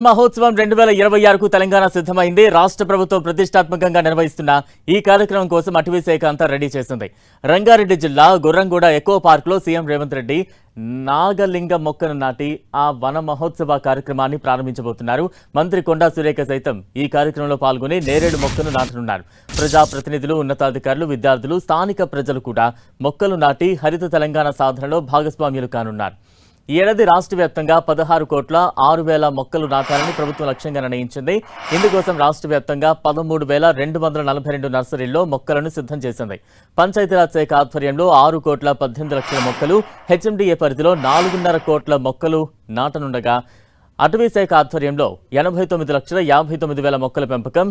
మహోత్సవం 2026కు తెలంగాణ సిద్ధమైంది. రాష్ట్ర ప్రభుత్వం ప్రతిష్టాత్మకంగా నిర్వహిస్తున్న ఈ కార్యక్రమం కోసం అటవీ శాఖ అంతా రెడీ చేసింది. రంగారెడ్డి జిల్లా గుర్రంగూడ ఎకో పార్క్ లో సీఎం రేవంత్ రెడ్డి నాగలింగ మొక్కను నాటి ఆ వన మహోత్సవ కార్యక్రమాన్ని ప్రారంభించబోతున్నారు. మంత్రి కొండా సురేఖ సైతం ఈ కార్యక్రమంలో పాల్గొని నేరేడు మొక్కను నాటనున్నారు. ప్రజాప్రతినిధులు, ఉన్నతాధికారులు, విద్యార్థులు, స్థానిక ప్రజలు కూడా మొక్కలు నాటి హరిత తెలంగాణ సాధనలో భాగస్వామ్యులు కానున్నారు. ఈ ఏడాది రాష్ట్ర వ్యాప్తంగా 16,06,000 మొక్కలు నాటాలని ప్రభుత్వం లక్ష్యంగా నిర్ణయించింది. ఇందుకోసం రాష్ట్ర వ్యాప్తంగా 13,242 నర్సరీల్లో మొక్కలను సిద్ధం చేసింది. పంచాయతీరాజ్ శాఖ ఆధ్వర్యంలో 6,18,00,000 మొక్కలు, హెచ్ఎండిఏ పరిధిలో 4,5 కోట్ల మొక్కలు నాటనుండగా అటవీ శాఖ ఆధ్వర్యంలో 89,59,000 మొక్కల పెంపకం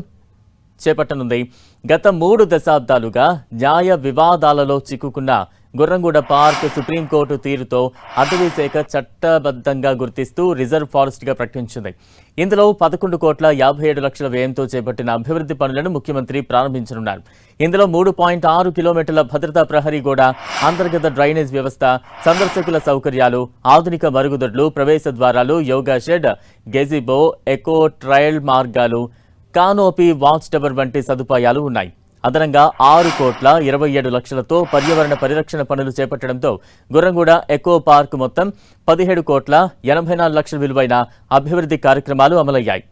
చేపట్టనుంది. గత 3 దశాబ్దాలుగా న్యాయ వివాదాలలో చిక్కుకున్న గుర్రంగూడ పార్క్ సుప్రీంకోర్టు తీరుతో అటవీ శాఖ చట్టబద్ధంగా గుర్తిస్తూ రిజర్వ్ ఫారెస్ట్ గా ప్రకటించింది. ఇందులో 11,57,00,000 వ్యయంతో చేపట్టిన అభివృద్ధి పనులను ముఖ్యమంత్రి ప్రారంభించనున్నారు. ఇందులో 3.6 కిలోమీటర్ల భద్రతా ప్రహరీ గోడ, అంతర్గత డ్రైనేజ్ వ్యవస్థ, సందర్శకుల సౌకర్యాలు, ఆధునిక మరుగుదొడ్లు, ప్రవేశ ద్వారాలు, yoga shed, gazebo, eco trail మార్గాలు, కానోపీ, వాచ్ టవర్ వంటి సదుపాయాలు ఉన్నాయి. అదనంగా 6,27,00,000తో పర్యావరణ పరిరక్షణ పనులు చేపట్టడంతో గుర్రంగూడ ఎకో పార్క్ మొత్తం 17,84,00,000 విలువైన అభివృద్ధి కార్యక్రమాలు అమలయ్యాయి.